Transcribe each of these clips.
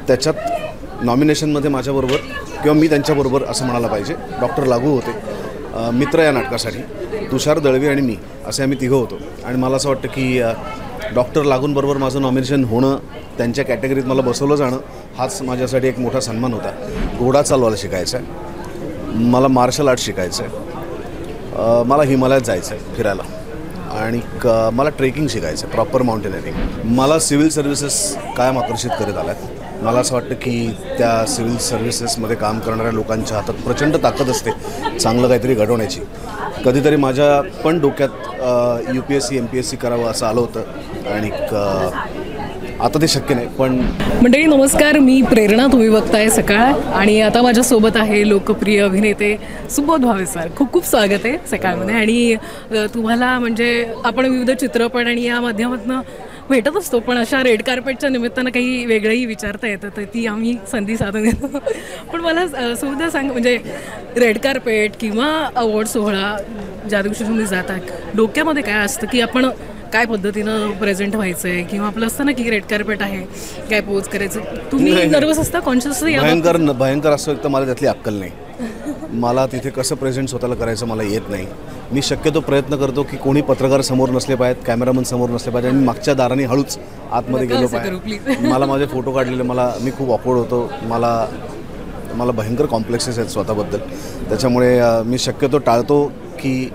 त्याच्यात नॉमिनेशनमध्ये माझ्याबरोबर किंवा मी त्यांच्याबरोबर असं म्हणायला पाहिजे डॉक्टर लागू होते, मित्र या नाटकासाठी तुषार दळवी आणि मी असे आम्ही तिघं होतो. आणि मला असं वाटतं की डॉक्टर लागूंबरोबर माझं नॉमिनेशन होणं, त्यांच्या कॅटेगरीत मला बसवलं जाणं हाच माझ्यासाठी एक मोठा सन्मान होता. घोडा चालवायला शिकायचा आहे, मला मार्शल आर्ट शिकायचं आहे, मला हिमालयात जायचं आहे फिरायला, आणि मला ट्रेकिंग शिकायचं आहे, प्रॉपर माउंटेनिअरिंग. मला सिव्हिल सर्व्हिसेस कायम आकर्षित करत आल्यात. मला असं वाटतं की त्या सिव्हिल सर्व्हिसेसमध्ये काम करणाऱ्या लोकांच्या हातात प्रचंड ताकद असते चांगलं काहीतरी घडवण्याची. कधीतरी माझ्या पण डोक्यात UPSC MPSC करावं असं आलं होतं, आणि आता ते शक्य नाही. पण मंडळी नमस्कार, मी प्रेरणा, तुम्ही बघताय सकाळ. आणि आता माझ्यासोबत आहे लोकप्रिय अभिनेते सुबोध भावे सर. खूप खूप स्वागत आहे सकाळमध्ये. आणि तुम्हाला म्हणजे आपण विविध चित्रपट आणि या माध्यमातून भेटत असतो, पण अशा रेड कार्पेटच्या निमित्तानं काही वेगळंही विचारता येतं, तर ती आम्ही संधी साधून घेतो. पण मला सुद्धा सांग, म्हणजे रेड कार्पेट किंवा अवॉर्ड सोहळा ज्या दिवशी तुम्ही जाता, डोक्यामध्ये काय असतं की आपण काय पद्धतीनं प्रेझेंट व्हायचं आहे, किंवा आपलं असतं ना की रेड कार्पेट आहे, काय पोज करायचं, तुम्ही नर्वस असता, कॉन्शियस? भयंकर असं एक तर मला त्यातली अक्कल नाही. मला तिथे कसं प्रेझेंट स्वतःला करायचं मला येत नाही. मी शक्यतो प्रयत्न करतो की कोणी पत्रकार समोर नसले पाहिजेत, कॅमेरामन समोर नसले पाहिजे, आणि मागच्या दाराने हळूच आतमध्ये गेलो पाहिजे. मला माझे फोटो काढलेले मी खूप ऑकवर्ड होतो. मला भयंकर कॉम्प्लेक्सेस आहेत स्वतःबद्दल. त्याच्यामुळे मी शक्यतो टाळतो की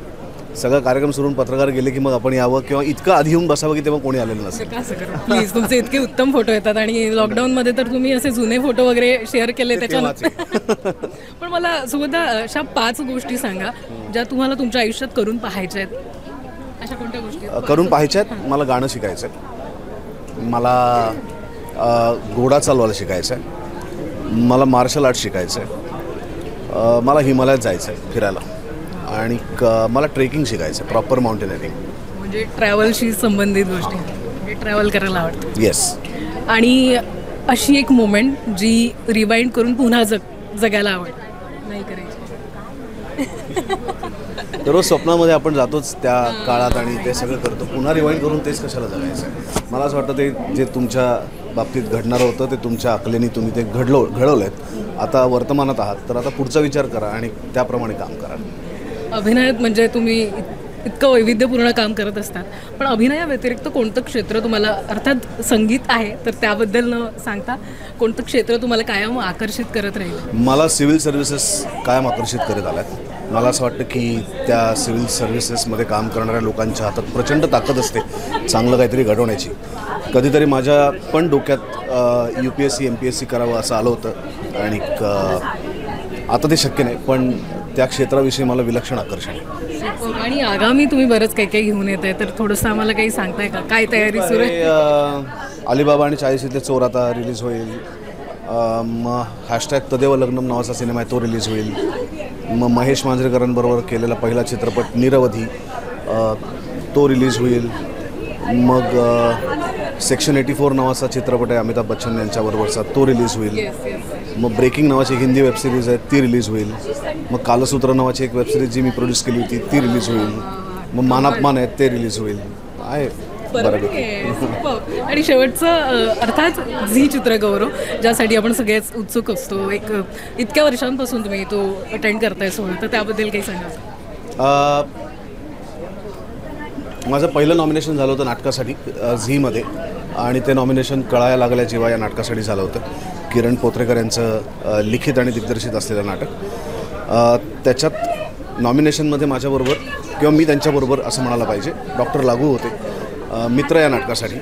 सगळा कार्यक्रम सोडून पत्रकार गेले की मग आपण यावं, किंवा इतकं आधी येऊन बसावं की तेव्हा कोणी आलेलं नसेल. प्लीज, तुमचे इतके उत्तम फोटो येतात, आणि लॉकडाऊनमध्ये तर तुम्ही असे जुने फोटो वगैरे शेअर केले त्याच्यानंतर. पण मला सुद्धा अशा 5 गोष्टी सांगा ज्या तुम्हाला तुमच्या आयुष्यात करून पाहायच्या आहेत. अशा कोणत्या गोष्टी करून पाहायच्या आहेत? मला गाणं शिकायचं आहे, मला घोडा चालवायला शिकायचं आहे, मला मार्शल आर्ट शिकायचं आहे, मला हिमालयात जायचं आहे फिरायला, आणि मला ट्रेकिंग शिकायचं आहे, प्रॉपर माउंटेनिअरिंग. म्हणजे ट्रॅव्हलशी संबंधित गोष्टी, म्हणजे ट्रॅव्हल करायला आवडतं. येस. आणि अशी एक मोमेंट जी रिवाइंड करून पुन्हा जगायला आवडतं, नाही करायची. दररोज स्वप्नामध्ये आपण जातोच त्या काळात आणि ते सगळं करतो, पुन्हा रिवाइंड करून तेच कशाला जगायचं. मला असं वाटतं ते जे तुमच्या बाबतीत घडणारं होतं ते तुमच्या अकलेने तुम्ही ते घडवलं आहेत. आता वर्तमानात आहात, तर आता पुढचा विचार करा आणि त्याप्रमाणे काम करा. अभिनयात म्हणजे तुम्ही इतकं वैविध्यपूर्ण काम करत असतात, पण अभिनयाव्यतिरिक्त कोणतं क्षेत्र तुम्हाला, अर्थात संगीत आहे तर त्याबद्दल न सांगता कोणतं क्षेत्र तुम्हाला कायम आकर्षित करत राहील? मला सिव्हिल सर्व्हिसेस कायम आकर्षित करत आल्यात. मला असं वाटतं की त्या सिव्हिल सर्व्हिसेसमध्ये काम करणाऱ्या लोकांच्या हातात प्रचंड ताकद असते चांगलं काहीतरी घडवण्याची. कधीतरी माझ्या पण डोक्यात UPSC MPSC करावं असं आलं होतं, आणि आता ते शक्य नाही. पण त्या क्षेत्राविषयी मला विलक्षण आकर्षण आहे. आणि आगामी तुम्ही बरंच काही काही घेऊन येत आहे, तर थोडंसं आम्हाला काही सांगताय का? काय तयारी सुरू आहे? अलिबाबा आणि 40 चोर आता रिलीज होईल. मग #तदेव लग्नम नावाचा सिनेमा आहे, तो रिलीज होईल. मग महेश मांजरेकरांबरोबर केलेला पहिला चित्रपट निरवधी, तो रिलीज होईल. मग सेक्शन 84 नावाचा चित्रपट आहे अमिताभ बच्चन यांच्याबरोबरचा, तो रिलीज होईल. मग ब्रेकिंग नावाची हिंदी वेबसिरीज आहे, ती रिलीज होईल. मग कालसूत्र नावाची एक वेबसिरीज जी मी प्रोड्यूस केली होती ती रिलीज होईल. मग मानापमान आहेत ते रिलीज होईल. आहे बरोबर. आणि शेवटचं अर्थात झी चित्रगौरव, ज्यासाठी आपण सगळेच उत्सुक असतो. एक इतक्या वर्षांपासून तुम्ही तो अटेंड करताय सोहळा, तर त्याबद्दल काही सांगा. माझं पहिलं नॉमिनेशन झालं होतं नाटकासाठी झीमध्ये, आणि ते नॉमिनेशन कळायला लागल्या जेव्हा या नाटकासाठी झालं होतं. किरण पोत्रेकर यांचं लिखित आणि दिग्दर्शित असलेलं नाटक. त्याच्यात नॉमिनेशनमध्ये माझ्याबरोबर किंवा मी त्यांच्याबरोबर असं म्हणायला पाहिजे डॉक्टर लागू होते, मित्र या नाटकासाठी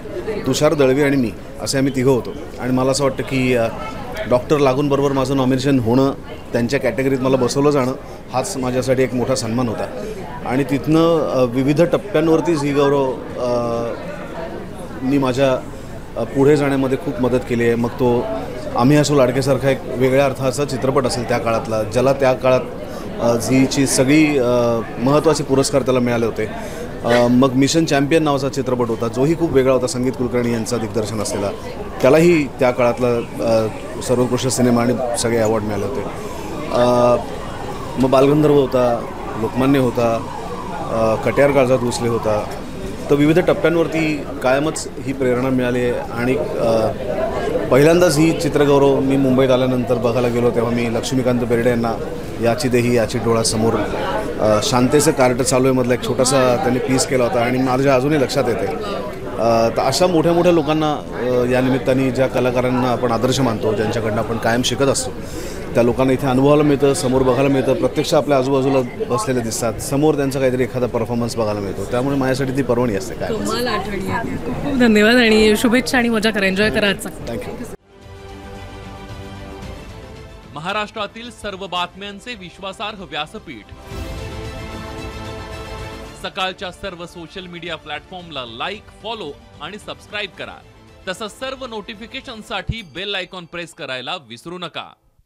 तुषार दळवी आणि मी असे आम्ही तिघं होतो. आणि मला असं वाटतं की डॉक्टर लागूंबरोबर माझं नॉमिनेशन होणं, त्यांच्या कॅटेगरीत मला बसवलं जाणं हाच माझ्यासाठी एक मोठा सन्मान होता. आणि तिथनं विविध टप्प्यांवरती झी गौरव मी माझ्या पुढे जाण्यामध्ये खूप मदत केली आहे. मग तो आम्ही असो लाडकेसारखा एक वेगळ्या अर्थाचा चित्रपट असेल त्या काळातला, ज्याला त्या काळात झीची सगळी महत्त्वाचे पुरस्कार त्याला मिळाले होते. मग मिशन चॅम्पियन नावाचा चित्रपट होता, जोही खूप वेगळा होता, संगीत कुलकर्णी यांचा दिग्दर्शन असलेला. त्यालाही त्या काळातला सर्वोत्कृष्ट सिनेमा आणि सगळे अवॉर्ड मिळाले होते. मग बालगंधर्व होता, लोकमान्य होता, कट्यार काळजात घुसले होता. तर विविध टप्प्यांवरती कायमच ही प्रेरणा मिळाली आहे. आणि पहिल्यांदाच ही चित्रगौरव मी मुंबईत आल्यानंतर बघायला गेलो तेव्हा मी लक्ष्मीकांत बेर्डे यांना याची देही याची डोळ्यासमोर शांतेचं कार्ट चालू आहे मधला एक छोटासा त्यांनी पीस केला होता आणि माझ्या अजूनही लक्षात येते. तर अशा मोठ्या मोठ्या लोकांना या निमित्ताने ज्या कलाकारांना आपण आदर्श मानतो, ज्यांच्याकडनं आपण कायम शिकत असतो, त्या लोकांना इथे अनुभवायला मिळतं, समोर बघायला मिळतं, प्रत्यक्ष आपल्या आजूबाजूला बसलेले दिसतात, समोर त्यांचा काहीतरी एखादा परफॉर्मन्स बघायला मिळतो. त्यामुळे माझ्यासाठी ती पर्वणी असते. काय तुम्हाला आठवणी आहे. खूप खूप धन्यवाद आणि शुभेच्छा आणि मजा करा, एन्जॉय करा आजचा. थँक्यू. महाराष्ट्रातील सर्व बातम्यांचे विश्वासार्ह व्यासपीठ. सकाळच्या सर्व सोशल मीडिया प्लॅटफॉर्मला लाईक, फॉलो आणि सबस्क्राईब करा. तसंच सर्व नोटिफिकेशनसाठी बेल आयकॉन प्रेस करायला विसरू नका.